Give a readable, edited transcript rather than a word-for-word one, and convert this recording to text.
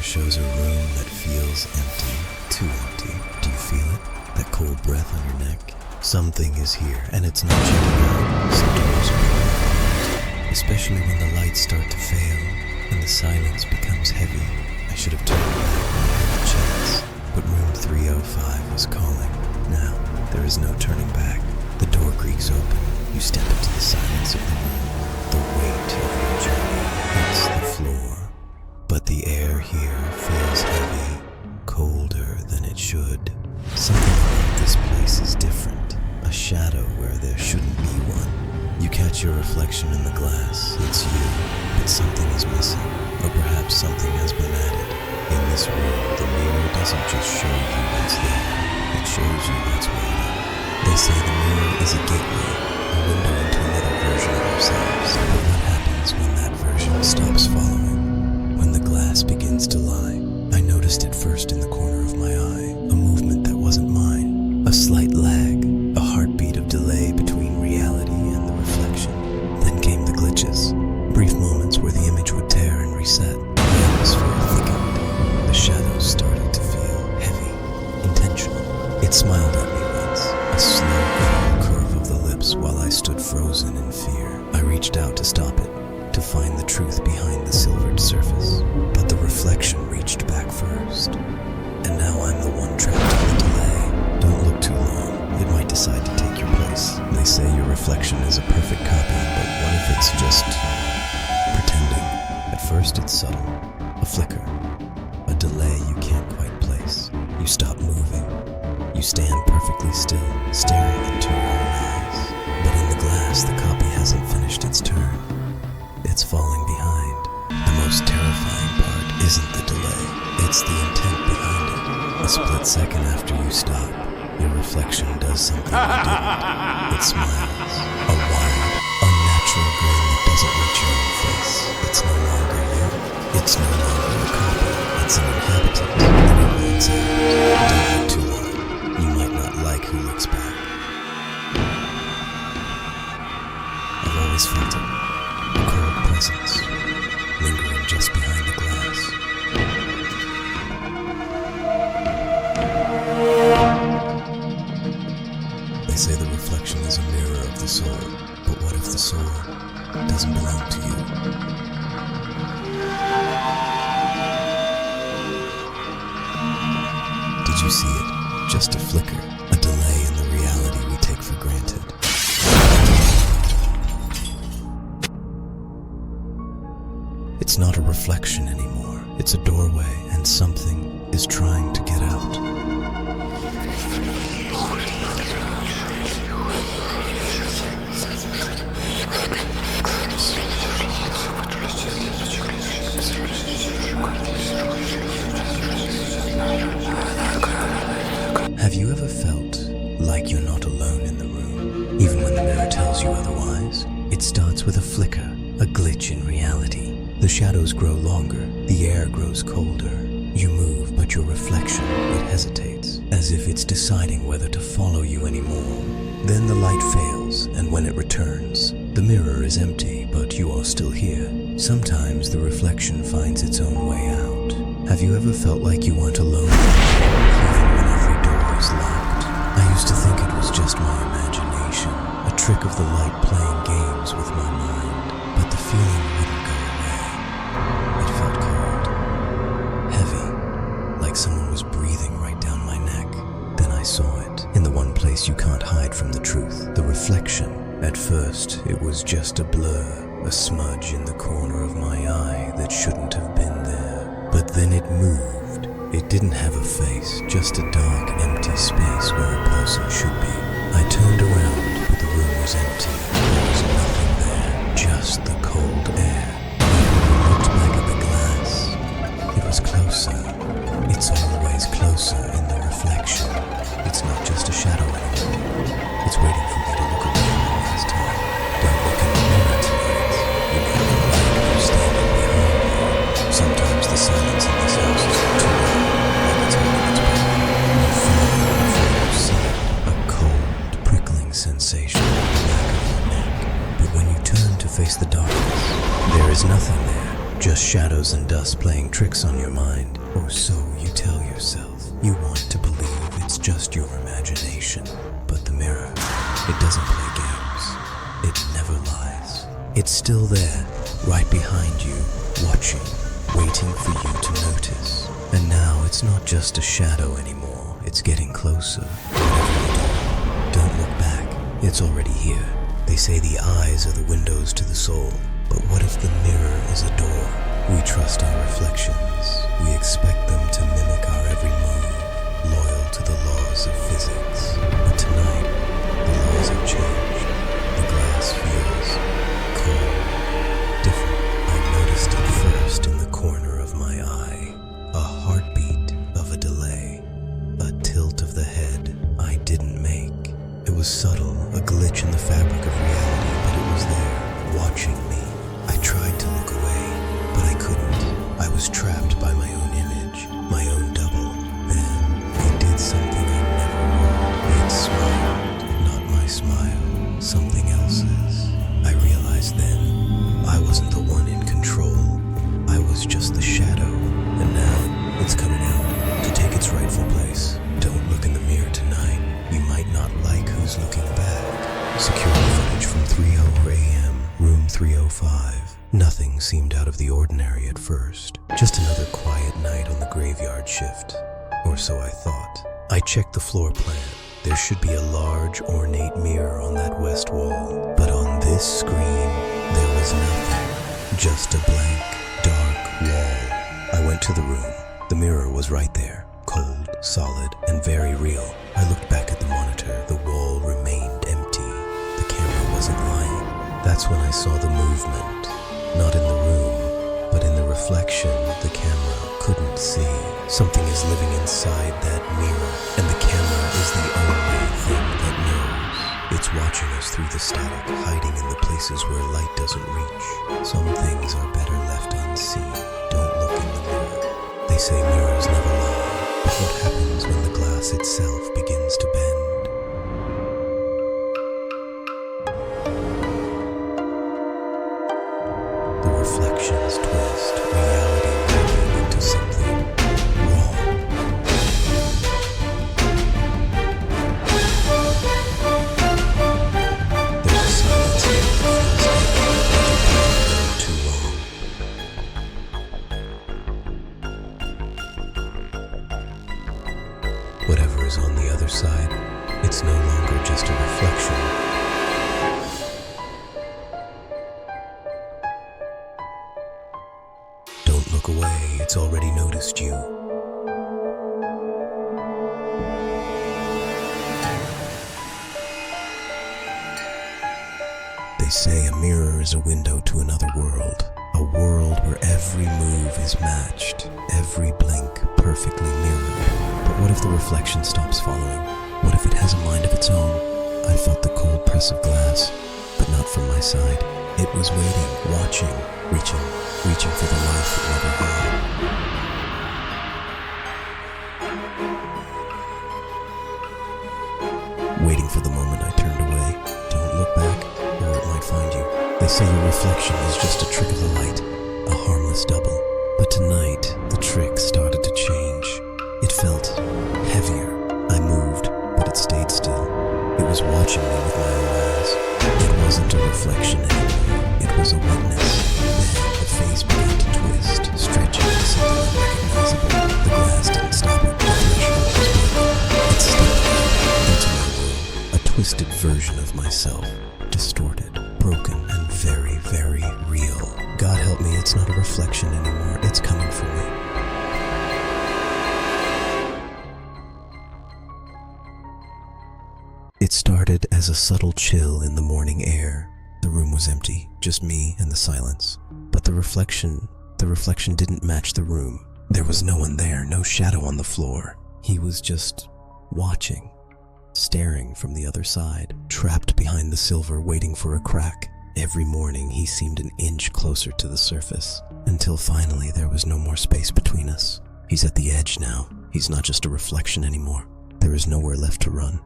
shows a room that feels empty, too empty. Do you feel it? That cold breath on your neck? Something is here, and it's not checking out. Some doors are being opened, especially when the lights start to fail and the silence becomes heavy. I should have turned back when I had the chance, but room 305 was calling. Now, there is no turning back. The door creaks open. You step into the silence of the room. The weight of your journey hits the floor. But the air here feels heavy, colder than it should. Something about this place is different. A shadow where there shouldn't be one. You catch your reflection in the glass. It's you, but something is missing. Or perhaps something has been added. In this room, the mirror doesn't just show you what's there. It shows you what's waiting. They say the mirror is a gateway, a window into another version of ourselves. But what happens when that version stops following? When the glass begins to lie? I noticed it first in the corner of my eye, a movement that wasn't mine, a slight lag, a heartbeat of delay between reality and the reflection. Then came the glitches, brief moments where the image would tear and reset. The atmosphere thickened. The shadows started to feel heavy, intentional. It smiled at me once, a slow, cool curve of the lips while I stood frozen in fear. I reached out to stop it, to find the truth behind the silvered surface. But the reflection reached back first. And now I'm the one trapped in the delay. Don't look too long. It might decide to take your place. They say your reflection is a perfect copy, but what if it's just pretending? At first it's subtle, a flicker, a delay you can't quite place. You stop moving. You stand perfectly still, staring into your own eyes. But in the glass, the copy hasn't finished its turn. It's falling behind. The most terrifying part isn't the delay, it's the intent behind it. A split second after you stop, your reflection does something you didn't. It smiles, a wide, unnatural grin that doesn't reach your own face. It's no longer you. It's no longer a copy. It's an inhabitant, and it wants out. Don't look too long. You might not like who looks back. I've always felt it. A cold presence, lingering just behind the glass. They say the reflection is a mirror of the soul, but what if the soul doesn't belong to you? Did you see it? Just a flicker, a delay in the reality we take for granted. It's not a reflection anymore. It's a doorway, and something is trying to get out. Have you ever felt like you're not alone in the room, even when the mirror tells you otherwise? It starts with a flicker, a glitch in reality. The shadows grow longer, the air grows colder. You move, but your reflection, it hesitates, as if it's deciding whether to follow you anymore. Then the light fails, and when it returns, the mirror is empty, but you are still here. Sometimes the reflection finds its own way out. Have you ever felt like you weren't alone, even when every door is locked? I used to think it was just my imagination, a trick of the light playing games with my mind, but the feeling wouldn't go away. It felt cold, heavy, like someone was breathing right down my neck. Then I saw it, in the one place you can't hide from the truth, the reflection. At first, it was just a blur, a smudge in the corner of my eye that shouldn't have been there. But then it moved. It didn't have a face, just a dark, empty space where a person should be. I turned around, but the room was empty. There was nothing there, just the cold air. I looked back at the glass. It was closer. It's always closer in the reflection. It's not just a shadow anymore. It's waiting for me to look away one last time. Don't look in the mirror tonight. You might not like who's standing behind you. Sometimes the silence in this house is too loud, like it's holding its breath. You feel it before you see it, a cold, prickling sensation in the back of your neck. But when you turn to face the darkness, there is nothing there, just shadows and dust playing tricks on your mind. Or so you tell yourself. You want to believe it's just your imagination. But the mirror, it doesn't play games. It never lies. It's still there, right behind you, watching, waiting for you to notice. And now it's not just a shadow anymore. It's getting closer. Whatever you do, don't look back. It's already here. They say the eyes are the windows to the soul. But what if the mirror is a door? We trust our reflections. We expect them to mimic our every move, loyal to the laws of physics. But tonight, the laws have changed. The glass feels cold, different. I noticed it first in the corner of my eye. A heartbeat of a delay, a tilt of the head I didn't make. It was subtle, a glitch in the fabric of reality, but it was there, watching me. I tried to look away, but I couldn't. I was trapped by my own image, my own double. Then it did something I never knew. It smiled, not my smile, something else's. I realized then I wasn't the one in control. I was just the shadow, and now it's coming out to take its rightful place. Don't look in the mirror tonight. You might not like who's looking back. Security footage from 3:00 a.m., room 305. Nothing seemed out of the ordinary at first. Just another quiet night on the graveyard shift. Or so I thought. I checked the floor plan. There should be a large, ornate mirror on that west wall. But on this screen, there was nothing. Just a blank, dark wall. I went to the room. The mirror was right there. Cold, solid, and very real. I looked back at the monitor. The wall remained empty. The camera wasn't lying. That's when I saw the movement. Not in the room, but in the reflection the camera couldn't see. Something is living inside that mirror, and the camera is the only thing that knows. It's watching us through the static, hiding in the places where light doesn't reach. Some things are better left unseen. Don't look in the mirror. They say mirrors never lie, but what happens when the glass itself begins to bend? Reflections twist, reality wrapping into something wrong. There's a silence here that feels too long. Whatever is on the other side, it's no longer just a reflection. Look away, it's already noticed you. They say a mirror is a window to another world, a world where every move is matched, every blink perfectly mirrored. But what if the reflection stops following? What if it has a mind of its own? I felt the cold press of glass, but not from my side. It was waiting, watching, reaching for the life it never had. Waiting for the moment I turned away. Don't look back, or it might find you. They say your reflection is just a trick of the light, a harmless double. But tonight, the trick started to change. It felt heavier. I moved, but it stayed still. It was watching me with my own eyes. It wasn't a reflection anymore. It was a witness. Then the face began to twist, stretching into something unrecognizable. The glass didn't stop it. The threshold was broken. It stepped out into my world. A twisted version of myself. Distorted, broken, and very, very real. God help me, it's not a reflection anymore. It's coming for me. It started as a subtle chill in the morning air. The room was empty, just me and the silence. But the reflection didn't match the room. There was no one there, no shadow on the floor. He was just watching, staring from the other side, trapped behind the silver, waiting for a crack. Every morning he seemed an inch closer to the surface, until finally there was no more space between us. He's at the edge now. He's not just a reflection anymore. There is nowhere left to run.